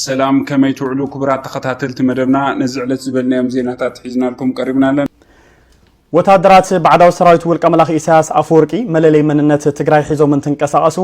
سلام كما يتعلو كبرات تخطاتلت مدبنا نزعلت زبلنا يوم زيناتات حزنا لكم قريبنا لنا وتادرات بعداو سراويت ولق ملاخ إساس أفورقي مللي مننت تግራይ ሒዞም እንትንቀሳቀሱ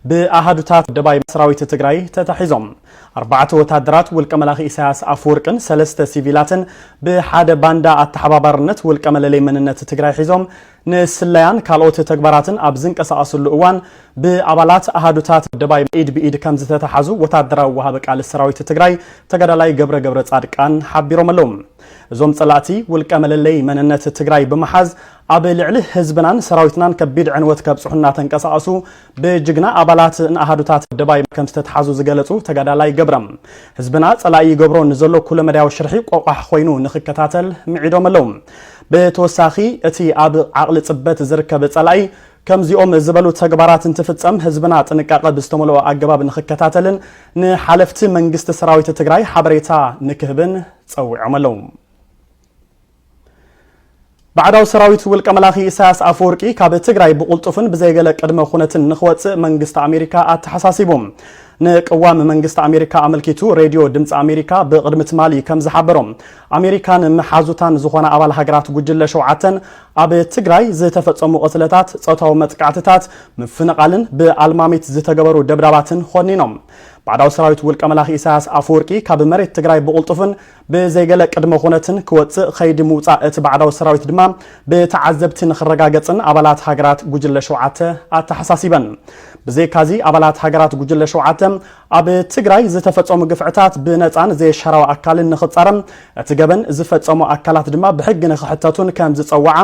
بأحدوታት دباي سراويت تግራይ ተታሒዞም 4 ወታደራት ወልቀ መላኺ ኢሳያስ አፈወርቅን 3 ሲቪላትን በሓደ ባንዳ አተሓባባርነት ወልቀ መለለይ መንነት ትግራይ ሒዞም ንስላያን ካልኦት ተግባራትን ኣብ ዝንቀሳቀሱሉ እዋን በአባላት አሃዱታት ደባይ ኢድ በኢድ ከም ዝተታሓዙ ወታደራዊ ወሃበ ቃል ሰራዊት ትግራይ ተጋዳላይ ገብረ ጻድቃን ሓቢሮም ኣለዎም እዞም ጸላእቲ ወልቀ መለለይ መንነት ትግራይ በመሓዝ ኣብ ልዕሊ ህዝብናን ሰራዊትናን ከቢድ ዕንወት ከብጽሑና ተንቀሳቀሱ በጅግና አባላት አሃዱታት ደባይ ከም ዝተታሓዙ ዝገለጹ ተጋዳላይ ገብረም ህዝብና ጸላኢ ገብሮ ንዘሎ ኩለ መዳያው ሽርሒ ቆቋሕ ኮይኑ ንኽከታተል ምዒዶም ኣለዎም በተወሳኺ እቲ ኣብ ዓቕሊ ጽበት ዝርከብ ጸላኢ ከምዚኦም ዝበሉ ተግባራት እንትፍጸም ህዝብና ጥንቃቐ ብዝተመልኦ ኣገባብ ንኽከታተልን ንሓለፍቲ መንግስቲ ሰራዊት ትግራይ ሓበሬታ ንክህብን ጸዊዖም ኣለዎም بعداو سراويت ولق ملاخي إساس أفورقي كاب تግራይ بقلطفن بزيغل قدم خونتن نخوص منግስት أمريكا أتحساسيبهم نقوام منግስት أمريكا أملكيتو راديو دمص أمريكا بقدمت مالي كم زحبرهم أمريكان محازوتان زخونه أبال هاجرات ጉጅለ ሸውዓተን ኣብ ትግራይ ዝተፈጸሙ ቅትለታት ጾታው መጥቃዕትታት ምፍነቃልን በአልማሚት ዝተገበሩ ደብዳባትን ኾኒኖም بعداو سراويت ولق ملاخي إساس أفورقي كاب مريت تግራይ بقلطفن بزيغل قدم خونتن كوص خيد موصا ات بعداو سراويت دما بتعذبت نخرغاغصن أبالات هاجرات ጉጅለ ሸውዓተ أتحساسيبن بزي كازي أبالات هاجرات ጉጅለ ሸውዓተ ኣብ ትግራይ ዝተፈጸሙ ግፍዕታት ብነፃን ዘየሸራው ኣካልን ንኽጻረም እትገበን ዝፈጸሙ ኣካላት ድማ ብሕግ ንኽሕተቱን ከም ዝጸዋዓ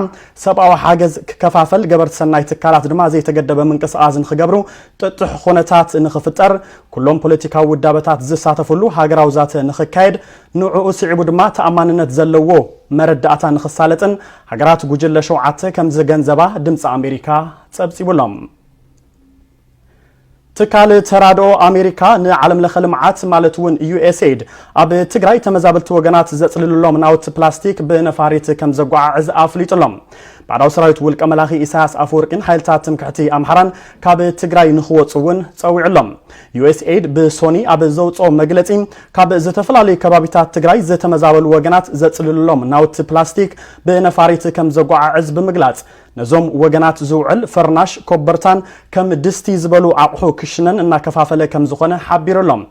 ሰብኣዊ ሓገዝ ክከፋፈል ገበርቲ ሰናይ ትካላት ድማ ዘይተገደበ ምንቅስቓስ ንኽገብሩ ጥጥሕ ኹነታት ንኽፍጠር ኩሎም ፖለቲካዊ ውዳበታት ዝሳተፍሉ ሃገራዊ ዛተ ንኽካየድ ንዕኡ ስዒቡ ድማ ተኣማንነት ዘለዎ መረዳእታ ንኽሳለጥን ሃገራት ጉጅለ ሸውዓተ ከም ዝገንዘባ ድምፂ ኣሜሪካ ጸብጺቡሎም تكال ترادو أمريكا نعلم لخلمعات مالتون USAID أب تجري تمزابلت وجنات زتللهم ناوت بلاستيك بنفاريت كم زقع عز أفليتلهم بعد سرايت ولق ملاخي إساس أفورقين حيلتات تمكعتي أمحران كاب تجري نخوت صون تسوي علم USAID بسوني أب زوت أو مجلتين كاب زتفلالي كبابيتات تجري زتمزابل وجنات زتللهم ناوت بلاستيك بنفاريت كم زقع عز بمجلات نزوم وجنات زوعل فرناش كوبرتان كم دستي زبلو عقحو كشنن إن كفافله كم زخنه حبير لهم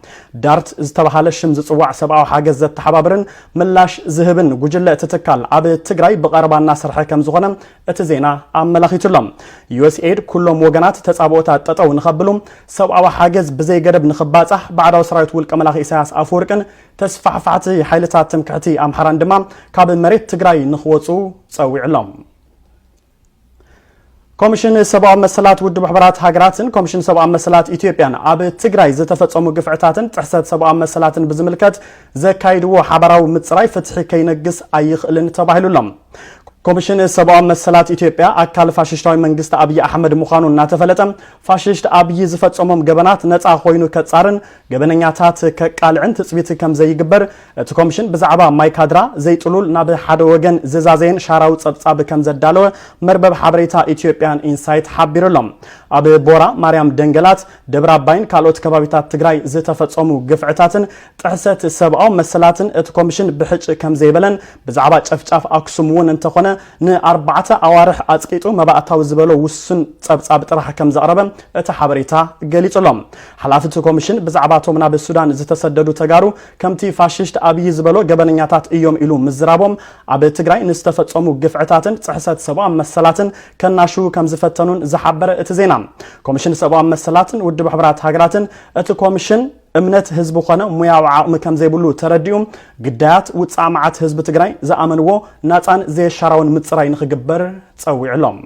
دارت زتبهال الشمس صواع سبعة حاجز تحبابرن ملاش ذهبن وجلة تتكال عب تجري بقرب الناس رح كم زخنه اتزينا عم ملاخيت لهم USAID كلهم وجنات تتعبوتات تتو نخبلهم سبعة حاجز بزي قرب نخباته بعد وسرايت ولك ملاخي إساس أفورقن تسفع فعتي حيلتات تمكعتي أم حران دمام كاب مريت تجري نخوصو تسوي علم كوميشن سبع مسلات ود بحبرات هاجراتن كوميشن سبع مسلات إثيوبيان أب تجري زتفتصمو قفعتاتن تحسد سبع مسلاتن بزملكت زكايدو حبراو متصراي فتحي كينقص أيخلن تباهلو لهم كوميشن سبع مسلات إثيوبيا أكل فاشيشتاوي منግስት أبي أحمد مخانو ناتفلتم فاشيشت أبي زفتصمم جبنات نصا خوينو كتصارن جبنኛታት ከቃልዕን ትጽቢት ከም ዘይግበር እቲ ኮሚሽን ብዛዕባ ማይካድራ ዘይጥሉል ናብ ሓደ ወገን ዘዛዘን ሻራው ጸብጻብ ከም ዘዳለወ መርበብ ሓበሬታ ኢትዮጵያን ኢንሳይት ሓቢሩሎም ኣብ ቦራ ማርያም ደንገላት ደብረ አባይን ካልኦት ከባቢታት ትግራይ ዝተፈጸሙ ግፍዕታትን ጥሕሰት ሰብኣዊ መሰላትን እቲ ኮሚሽን ብሕጭ ከም ዘይበለን ብዛዕባ ጨፍጫፍ አክሱም ውን እንተኾነ ን4 ኣዋርሕ ኣጽቂጡ መባእታዊ ዝበሎ ውስን ጸብጻብ ጥራሕ ከም ዘቕረበ እቲ ሓበሬታ ገሊጹሎም ሓላፍቲ ኮሚሽን ብዛዕባ ቶም ናብ ሱዳን ዝተሰደዱ ተጋሩ ከምቲ ፋሽስት አብይ ዝበሎ ገበነኛታት እዮም ኢሉ ምዝራቦም ኣብ ትግራይ ንስተፈጸሙ ግፍዕታትን ጽሕሰት ሰብኣዊ መሰላትን ከናሹ ከም ዝፈተኑን ዝሓበረ እቲ ዜና ኮሚሽን ሰብኣዊ መሰላትን ውድብ ሕብራት ሃገራትን እቲ ኮሚሽን እምነት ህዝብ ኾነ ሙያዊ ዓቕሚ ከም ዘይብሉ ተረዲኦም ግዳያት ውጻእ መዓት ህዝብ ትግራይ ዝኣመንዎ ናፃን ዘየሻራውን ምጽራይ ንኽግበር ጸዊዕሎም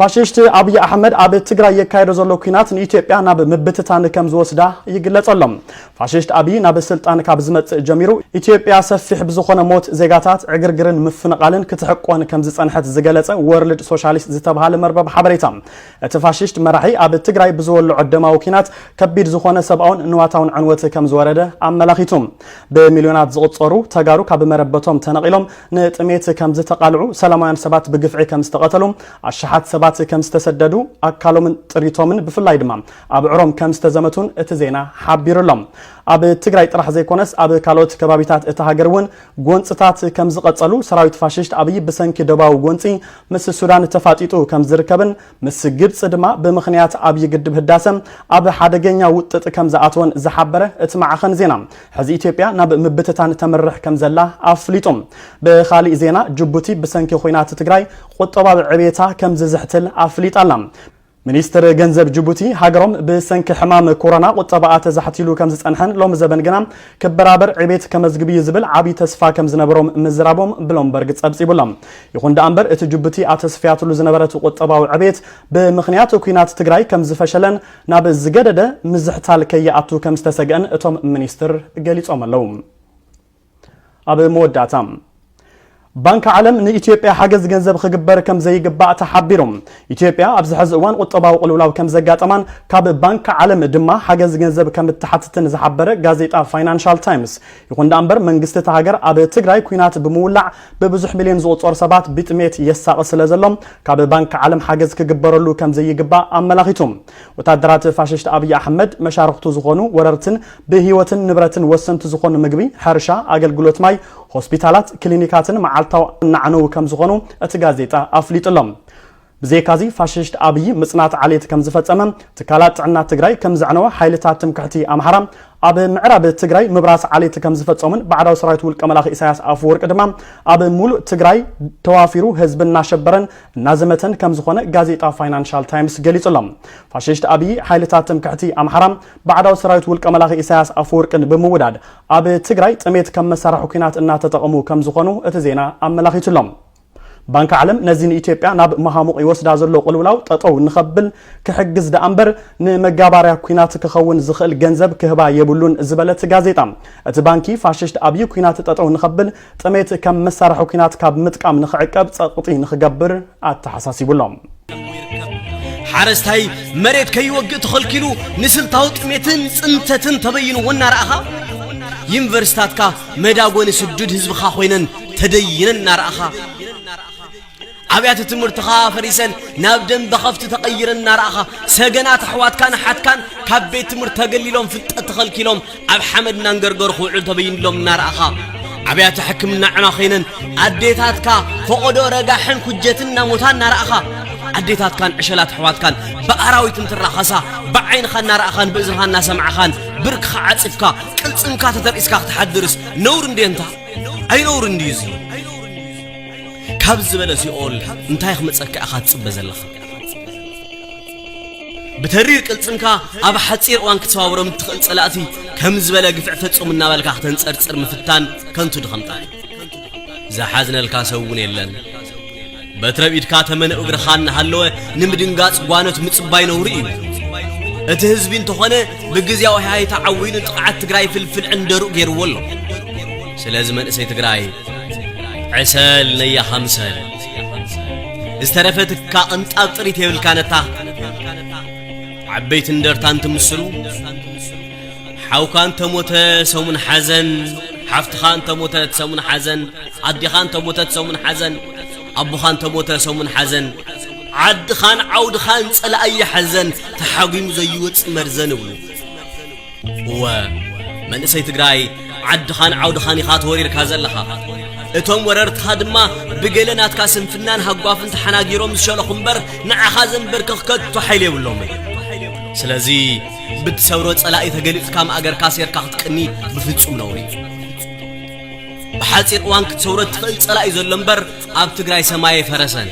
فاشيشت أبي أحمد أبي تجري يكايرو زلو كينات إثيوبيا ناب مبتتان كم زوسدا يقلصلهم فاشيشت أبي ناب السلطان كابزمت جميرو إثيوبيا سفح بزخونه موت زيغاتات عقرقرن مفنقالن كتحقوان كم زصنحت زغلصه وورلد سوشاليست زتبهال مربب حبريتام اتفاشيشت مرحي أبي تجري بزولو عدماو كينات كبير زخونه سبعون نواتاون عنوت كم زورده أملاخيتهم بمليونات زقصرو تجارو كاب مربتهم تنقيلهم نتميت كم زتقالعو سلاميان سبات بقفعي كم استقتلهم الشحات ህወሓት ከም ዝተሰደዱ ኣካሎምን ጥሪቶምን ብፍላይ ድማ ኣብ ዕሮም ከም ዝተዘመቱን እቲ ዜና ሓቢሩሎም ኣብ ትግራይ ጥራሕ ዘይኮነስ ኣብ ካልኦት ከባቢታት እቲ ሃገር እውን ጎንፅታት ከም ዝቐጸሉ ሰራዊት ፋሽስት ኣብይ ብሰንኪ ደባዊ ጎንፂ ምስ ሱዳን ተፋጢጡ ከም ዝርከብን ምስ ግብጽ ድማ ብምኽንያት ኣብይ ግድብ ህዳሰ ኣብ ሓደገኛ ውጥጥ ከም ዝኣትወን ዝሓበረ እቲ ማዕኸን ዜና ሕዚ ኢትዮጵያ ናብ ምብትታን ተመርሕ ከም ዘላ ኣፍሊጦም ብኻሊእ ዜና ጅቡቲ ብሰንኪ ኩናት ትግራይ ቁጠባዊ ዕቤታ ከም ዝዝሕትል ኣፍሊጣላ ሚኒስትር ገንዘብ ጅቡቲ ሃገሮም ብሰንኪ ሕማም ኮሮና ቁጠባኣ ተዛሕቲሉ ከም ዝጸንሐን ሎም ዘበን ግና ክበራበር ዕቤት ከመዝግቢ ዝብል ዓቢ ተስፋ ከም ዝነበሮም ምዝራቦም ብሎምበርግ ጸብጺቡሎም ይኹን ዳ እምበር እቲ ጅቡቲ ኣተስፍያትሉ ዝነበረት ቁጠባዊ ዕቤት ብምኽንያት ኩናት ትግራይ ከም ዝፈሸለን ናብ ዝገደደ ምዝሕታል ከይኣቱ ከም ዝተሰግአን እቶም ሚኒስትር ገሊጾም ኣለዉ ኣብ መወዳእታ ባንክ ዓለም ንኢትዮጵያ ሓገዝ ገንዘብ ክግበር ከም ዘይግባእ ተሓቢሮም ኢትዮጵያ ኣብ ዝሕዚ እዋን ቁጠባዊ ቁልውላው ከም ዘጋጠማን ካብ ባንክ ዓለም ድማ ሓገዝ ገንዘብ ከም እትሓትትን ዝሓበረ ጋዜጣ ፋይናንሻል ታይምስ ይኹን ዳ እምበር መንግስቲ ሃገር ኣብ ትግራይ ኩናት ብምውላዕ በብዙሕ ሚልዮን ዝቑጸሩ ሰባት ብጥሜት የሳቕ ስለ ዘሎም ካብ ባንክ ዓለም ሓገዝ ክግበረሉ ከም ዘይግባእ ኣመላኺቶም ወታደራት ፋሽስት ኣብይ ኣሕመድ መሻርክቱ ዝኾኑ ወረርትን ብህይወትን ንብረትን ወሰንቲ ዝኾኑ ምግቢ ሕርሻ ኣገልግሎት ማይ ሆስፒታላት ክሊኒካትን መዓልታው ናዕነው ከም ዝኾኑ እቲ ጋዜጣ ኣፍሊጥሎም ብዘይካዚ ፋሽስት ኣብይ ምጽናት ዓሌት ከም ዝፈጸመ ትካላት ጥዕና ትግራይ ከም ዘዕነወ ሓይልታት ትምክሕቲ ኣምሓራ ኣብ ምዕራብ ትግራይ ምብራስ ዓሌት ከም ዝፈጸሙን ባዕዳዊ ሰራዊት ውልቀ መላኽ ኢሳያስ ኣፈወርቂ ድማ ኣብ ሙሉእ ትግራይ ተዋፊሩ ህዝብ እናሸበረን እናዘመተን ከም ዝኾነ ጋዜጣ ፋይናንሻል ታይምስ ገሊጹሎም ፋሽስት ኣብይ ሓይልታት ትምክሕቲ ኣምሓራ ባዕዳዊ ሰራዊት ውልቀ መላኽ ኢሳያስ ኣፈወርቅን ብምውዳድ ኣብ ትግራይ ጥሜት ከም መሳርሒ ኩናት እናተጠቐሙ ከም ዝኾኑ እቲ ዜና ኣመላኺቱሎም ባንክ ዓለም ነዚን ኢትዮጵያ ናብ መሃሙቕ ይወስዳ ዘሎ ቁልውላው ጠጠው ንኸብል ክሕግዝ ዳ እምበር ንመጋባርያ ኩናት ክኸውን ዝኽእል ገንዘብ ክህባ የብሉን ዝበለት ጋዜጣ እቲ ባንኪ ፋሽስት ኣብይ ኩናት ጠጠው ንኸብል ጥሜት ከም መሳርሒ ኩናት ካብ ምጥቃም ንኽዕቀብ ጸቕጢ ንኽገብር ኣተሓሳሲቡሎም ሓረስታይ መሬት ከይወግእ ተኸልኪሉ ንስልታዊ ጥሜትን ጽንተትን ተበይኑ ወናርኣኻ ዩኒቨርሲታትካ መዳጎን ስዱድ ህዝብኻ ኮይነን ተደይነን ናርኣኻ ኣብያተ ትምህርትኻ ፈሪሰን ናብ ደም በኸፍቲ ተቐይረን ናርኣኻ ሰገናት ኣሕዋትካን ሓትካን ካብ ቤት ትምህርቲ ተገሊሎም ፍልጠት ተኸልኪሎም ኣብ ሓመድ ናንገርገሩ ክውዕሉ ተበይንሎም ናርኣኻ ኣብያተ ሕክምና ዕማ ኸይነን ኣዴታትካ ፈቆዶ ረጋሕን ኩጀትን ናሞታን ናርኣኻ ኣዴታትካን ዕሸላት ኣሕዋትካን ብኣራዊት እንትራኸሳ ብዓይንኻ ናርኣኻን ብእዝንኻ እናሰምዓኻን ብርክኻ ዓፂፍካ ቅልጽምካ ተተርኢስካ ክትሓድርስ ነውር እንዴ እንታ ኣይነውር እንዲዩዚ ካብ ዝበለ ሲኦል እንታይ ክመጸካ ኢኻ ትጽበ ዘለኻ بترير قلصنك اب حصير وان كتواورم تخل صلاتي كم زبله غفع فصوم እናበልካ ተንጸርጽር ምፍታን ከንቱ ድኸምጣ ዘሐዝነልካ ሰውን የለን በትረቢድካ ተመነ እግርኻን ሃለወ ንምድንጋጽ ጓነት ምጽባይ ነውሪ እዩ እቲ ህዝብ እንተኾነ በግዚያው ሃይታ ዓዊን ጥቃት ትግራይ ፍልፍል እንደሩ ገይርወሎ ስለዚህ መንእሰይ ትግራይ عسل نيا خمسل استرفتك انطاب طريت يبلكانتا عبيت اندرتان تمسلو حوكان تموت سومن حزن حفت خان تموت سومن حزن عدي خان تموت سومن حزن ابو خان تموت سومن حزن عد خان عود خان صلا اي حزن تحاقيم زي وص مرزن بلو هو من اسي تግራይ عد خان عود خان يخات ورير كازلخا اتوم وررت خادما بقلنات كاسم فنان هقوافن تحناقيروم شلخ مبر نعخا زنبر كخكت تحيلي بلوم سلازي بتسورو صلاي تغليت كام اگر كاسير كختقني بفصوم نوري بحاصير وان كتسورو تخل صلاي زلمبر اب تግራይ سماي فرسن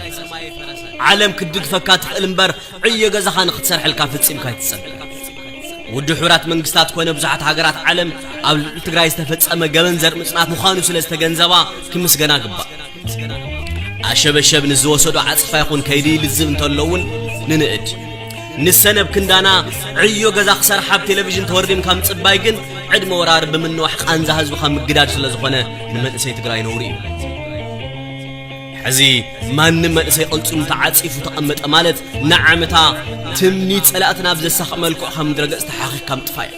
عالم كدق فكات المبر عيه غزخان ختصرح لك فصيم كايتصل ودي حورات منግስታት ኮነ ብዙሓት ሃገራት ዓለም ኣብ ትግራይ ዝተፈጸመ ገበንዘር ምጽናት ምዃኑ ስለዝተገንዘባ ክምስገና ግባ ኣሸበሸብ ንዝወሰዱ ዓጽፋ ይኹን ከይዲ ልዝብ እንተለውን ንንእድ ንሰነብ ክንዳና ዕዮ ገዛ ክሰርሕ ኣብ ቴሌቪዥን ተወርዲም ከም ጽባይ ግን ዕድመ ወራር ብምንዋሕ ቃንዛ ህዝብ ከም ምግዳድ ስለዝኾነ ንመንእሰይ ትግራይ ነውሪ እዩ حزي ما نملسي قلصم تعاصيف تقمط مالت نعمتا تمني صلاتنا بزسخ ملكو خم درجه تحقيق كم طفاي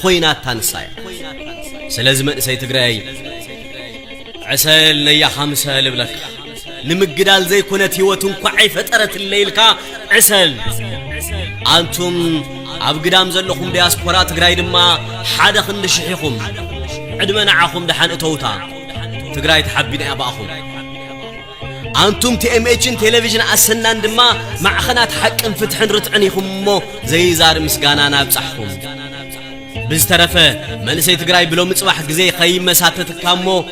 خويناتا نساي سلازم اسي تግራይ عسل نيا خمسه لبلك نمجدال زي كنت هيوتن كعي فترة الليل كا عسل أنتم أبقدام زلكم دياسبورا تقراي دما حدا خند شحيكم عدمنا عاكم دحان اتوتا تقراي تحبين أباكم أنتم TMH'n تلفزيون أسنان دما مع خنات حق انفتحن رتعنيكم مو زي زار مسقانا نابصحكم بزترفه من سيتقراي بلو مصباح غزي خي مساتت كامو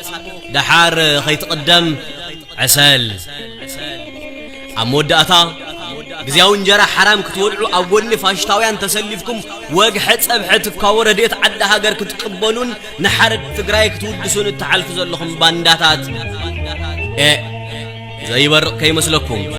دحار خيتقدم عسل اموداتا غزياو انجرا حرام كتولعو اولني فاشتاويان تسلفكم وغحت صبحت كاورديت عد هاجر كتقبلون نحرد تقراي كتودسون تعالف زلكم بانداتات زي برق كيمسلكم